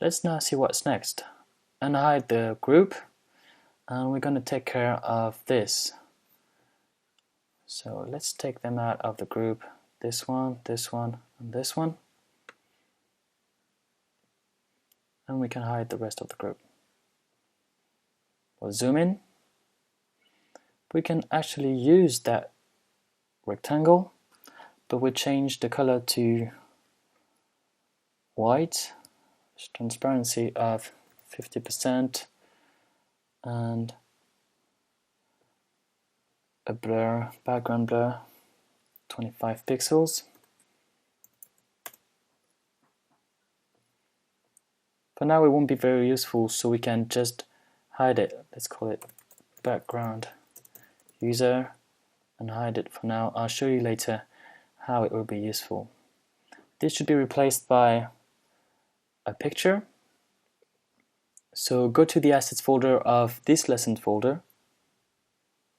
Let's now see what's next. Unhide the group, and we're going to take care of this. So let's take them out of the group. This one, and this one. And we can hide the rest of the group. We'll zoom in. We can actually use that rectangle, but we change the color to white, transparency of 50%, and a blur, background blur, 25 pixels. For now it won't be very useful, so we can just hide it. Let's call it background user and hide it for now. I'll show you later how it will be useful. This should be replaced by a picture. So go to the assets folder of this lesson folder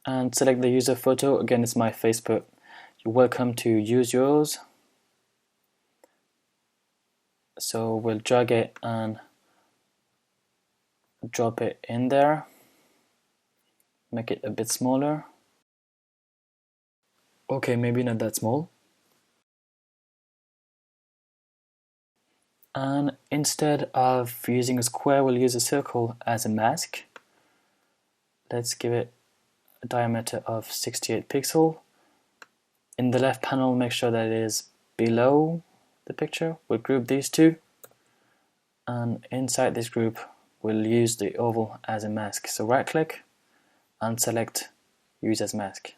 and select the user photo. Again, it's my face, but you're welcome to use yours. So we'll drag it and drop it in there, make it a bit smaller. Okay, maybe not that small. And instead of using a square, we'll use a circle as a mask. Let's give it a diameter of 68 pixels. In the left panel, make sure that it is below the picture. We'll group these two, and inside this group we'll use the oval as a mask. So right click and select use as mask.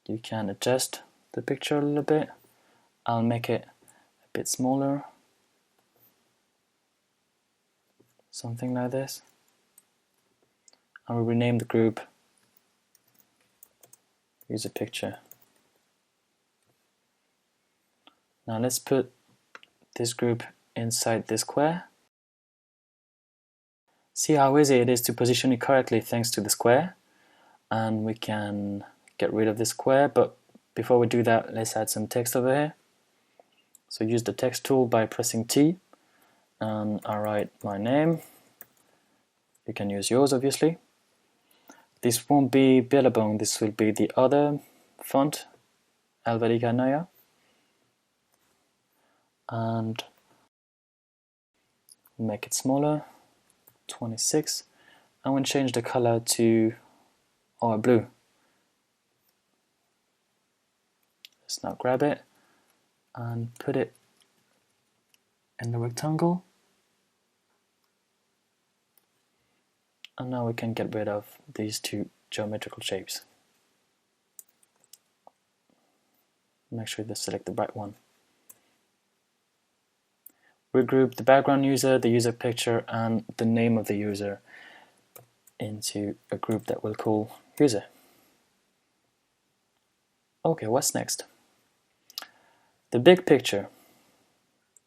You can adjust the picture a little bit. I'll make it a bit smaller, something like this. I will rename the group use a picture. Now let's put this group inside this square. See how easy it is to position it correctly thanks to the square. And we can get rid of this square, but before we do that, let's add some text over here. So use the text tool by pressing T, and I'll write my name. You can use yours, obviously. This won't be Billabong, this will be the other font, Helvetica Neue. And make it smaller, 26, and we'll change the color to our blue. Let's now grab it and put it in the rectangle. And now we can get rid of these two geometrical shapes. Make sure to select the right one. We group the background user, the user picture, and the name of the user into a group that we'll call user. Okay, what's next? The big picture.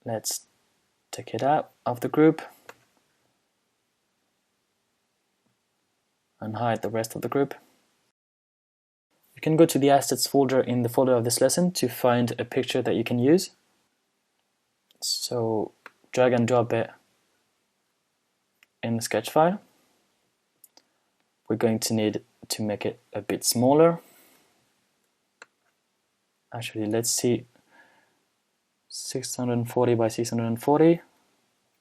Let's take it out of the group and hide the rest of the group. You can go to the assets folder in the folder of this lesson to find a picture that you can use. So drag and drop it in the sketch file. We're going to need to make it a bit smaller. Actually, let's see, 640 by 640.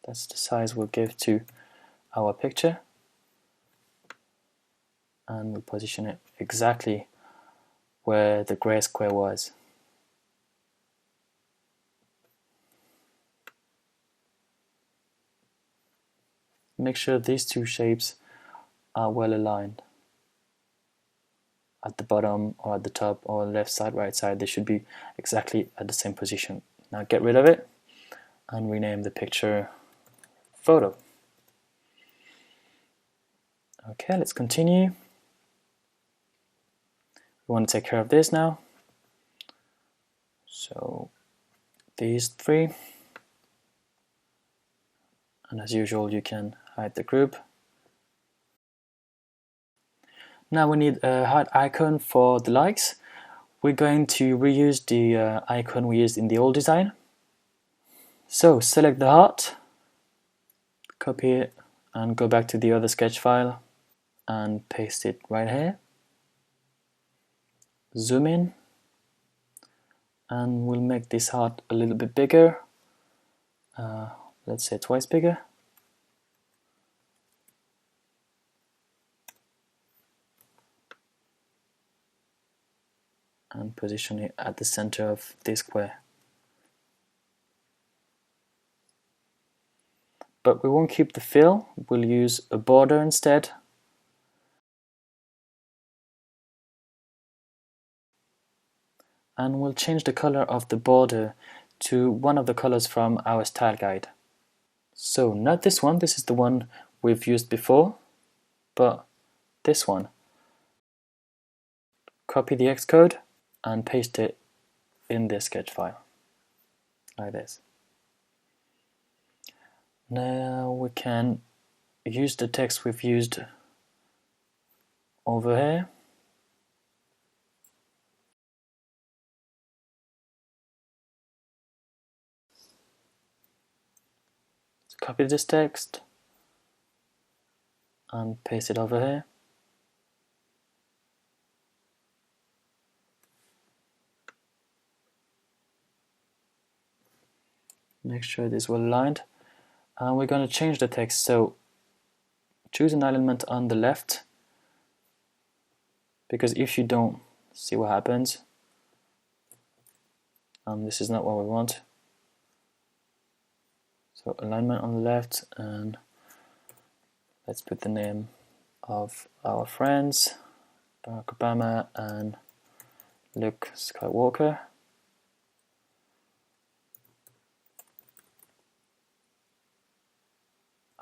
That's the size we'll give to our picture. And we'll position it exactly where the gray square was. Make sure these two shapes are well aligned. At the bottom or at the top or left side, right side, they should be exactly at the same position. Now get rid of it and rename the picture photo. Okay, let's continue. We want to take care of this now. So these three. And as usual, you can hide the group. Now we need a heart icon for the likes. We're going to reuse the icon we used in the old design. So select the heart copy it and go back to the other sketch file and paste it right here. Zoom in and we'll make this heart a little bit bigger, let's say twice bigger. And position it at the center of this square. But we won't keep the fill, we'll use a border instead. And we'll change the color of the border to one of the colors from our style guide. So not this one, this is the one we've used before, but this one. Copy the Xcode and paste it in this sketch file, like this. Now we can use the text we've used over here. So copy this text and paste it over here. Make sure it is well aligned. And we're going to change the text, so choose an element on the left, because if you don't, see what happens. This is not what we want. So alignment on the left, and let's put the name of our friends, Barack Obama and Luke Skywalker.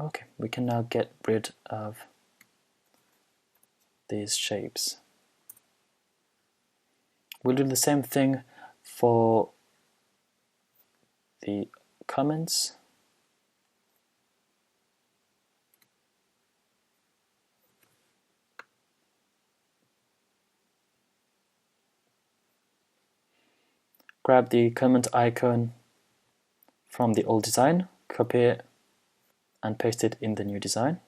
Okay, we can now get rid of these shapes. We'll do the same thing for the comments. Grab the comment icon from the old design, copy it, and paste it in the new design.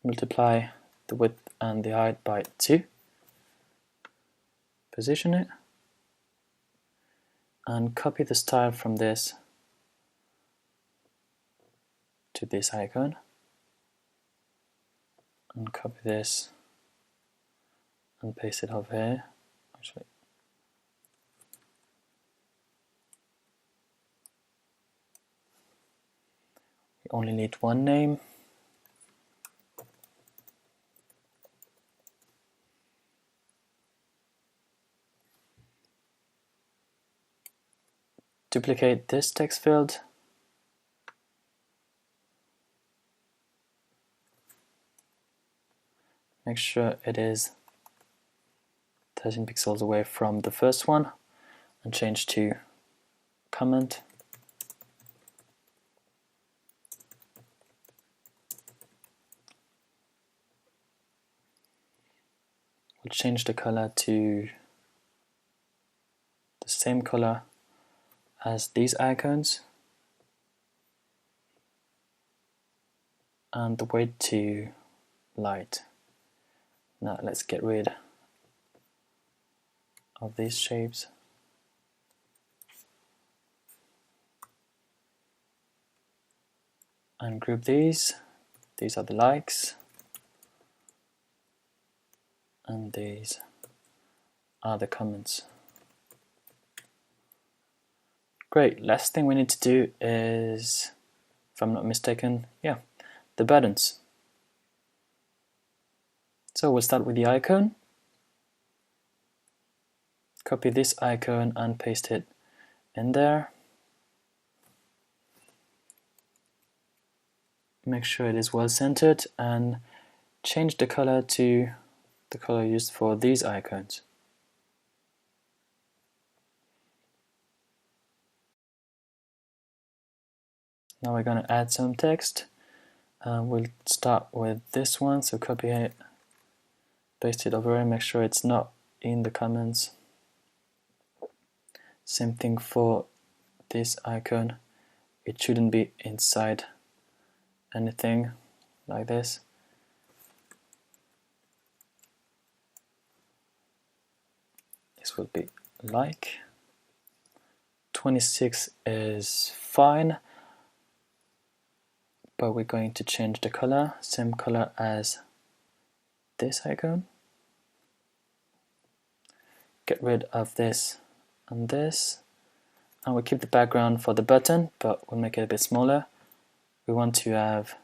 Multiply the width and the height by 2. Position it. And copy the style from this to this icon. And copy this and paste it over here. Actually, we only need one name. Duplicate this text field. Make sure it is 13 pixels away from the first one and change to comment. We'll change the color to the same color as these icons and the weight to light. Now let's get rid of these shapes. And group these. These are the likes. And these are the comments. Great, last thing we need to do is, if I'm not mistaken, the buttons. So we'll start with the icon. Copy this icon and paste it in there. Make sure it is well centered and change the color to the color used for these icons. Now we're going to add some text. We'll start with this one, so copy it, paste it over and make sure it's not in the comments. Same thing for this icon, it shouldn't be inside anything like this. This will be like 26 is fine, but we're going to change the color, same color as this icon. Get rid of this and this, and we'll keep the background for the button, but we'll make it a bit smaller. We want to have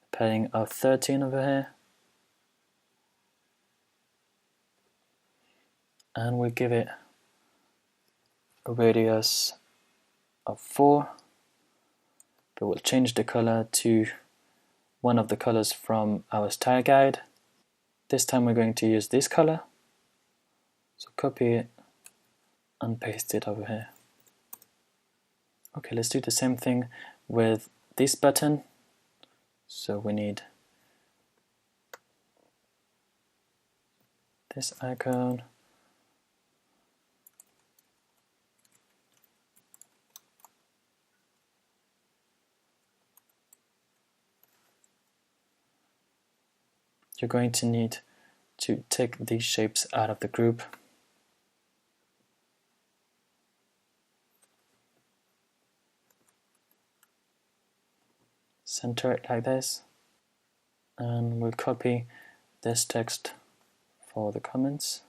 a padding of 13 over here, and we'll give it a radius of 4, but we'll change the color to one of the colors from our style guide. This time we're going to use this color, so copy it and paste it over here. Okay, let's do the same thing with this button. So we need this icon, you're going to need to take these shapes out of the group. Center it like this, and we'll copy this text for the comments.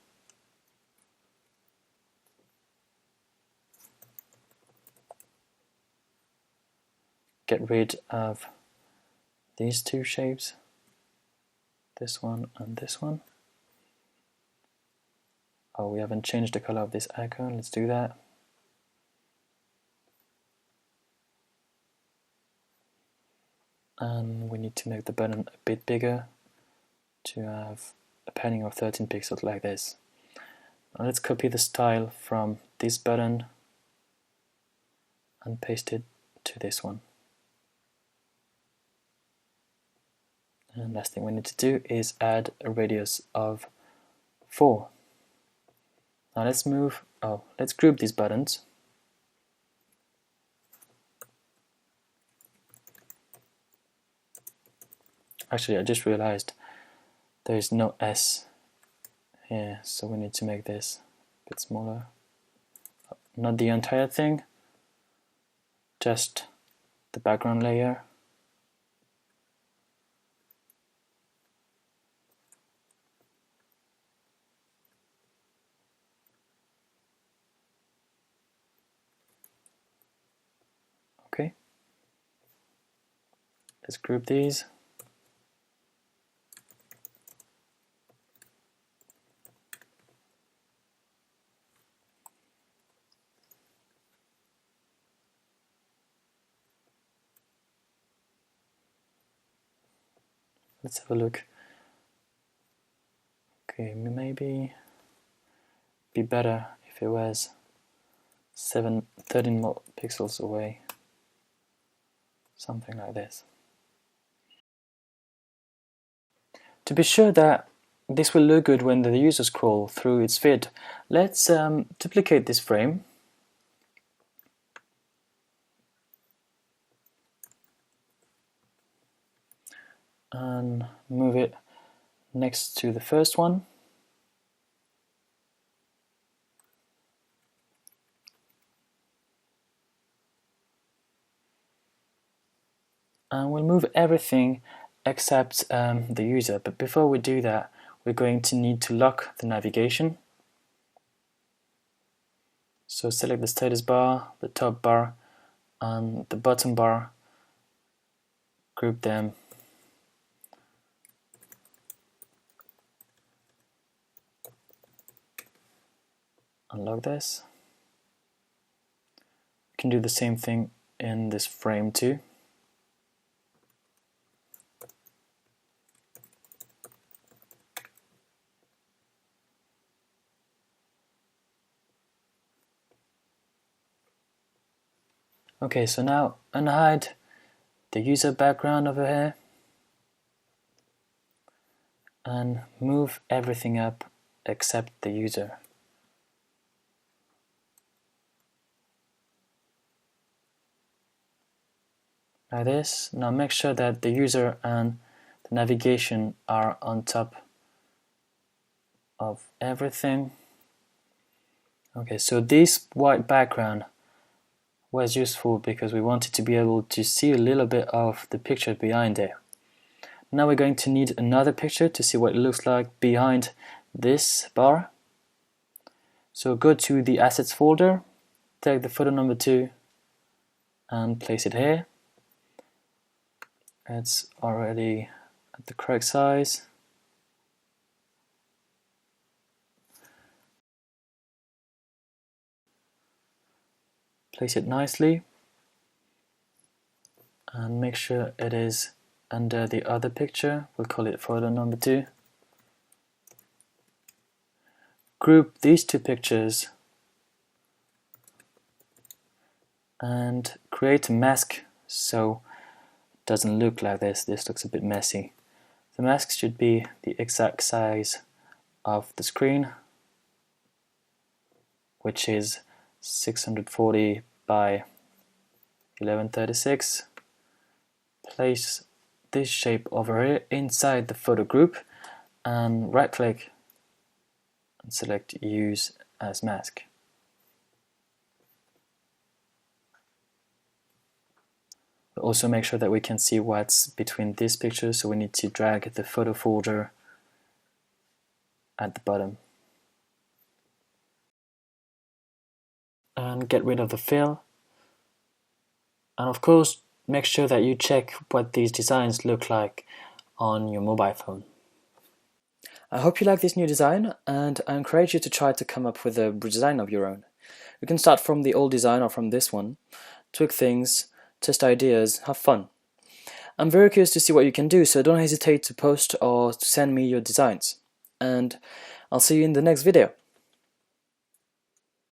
Get rid of these two shapes, this one and this one. Oh, we haven't changed the color of this icon, let's do that. And we need to make the button a bit bigger to have a padding of 13 pixels like this. Now let's copy the style from this button and paste it to this one. And last thing we need to do is add a radius of 4. Now let's group these buttons. Actually, I just realized there is no S here, so we need to make this a bit smaller. Not the entire thing, just the background layer. Okay, let's group these. Let's have a look. Okay, maybe be better if it was 13 more pixels away. Something like this. To be sure that this will look good when the user scrolls through its feed, let's duplicate this frame. And move it next to the first one. And we'll move everything except the user. But before we do that, we're going to need to lock the navigation. So select the status bar, the top bar, and the bottom bar. Group them. Unlock this. You can do the same thing in this frame too. Okay, so now unhide the user background over here and move everything up except the user. like this. Now make sure that the user and the navigation are on top of everything. Okay, so this white background was useful because we wanted to be able to see a little bit of the picture behind there. Now we're going to need another picture to see what it looks like behind this bar. So go to the Assets folder, take the photo number 2 and place it here. It's already at the correct size. Place it nicely and make sure it is under the other picture. We'll call it photo number 2. Group these two pictures and create a mask so it doesn't look like this. This looks a bit messy. The mask should be the exact size of the screen, which is 640 by 1136. Place this shape over here inside the photo group and right click and select Use as Mask. Also make sure that we can see what's between these pictures, so we need to drag the photo folder at the bottom. And get rid of the fill. And of course, make sure that you check what these designs look like on your mobile phone. I hope you like this new design, and I encourage you to try to come up with a redesign of your own. You can start from the old design or from this one, tweak things, test ideas, have fun. I'm very curious to see what you can do, so don't hesitate to post or to send me your designs. And I'll see you in the next video.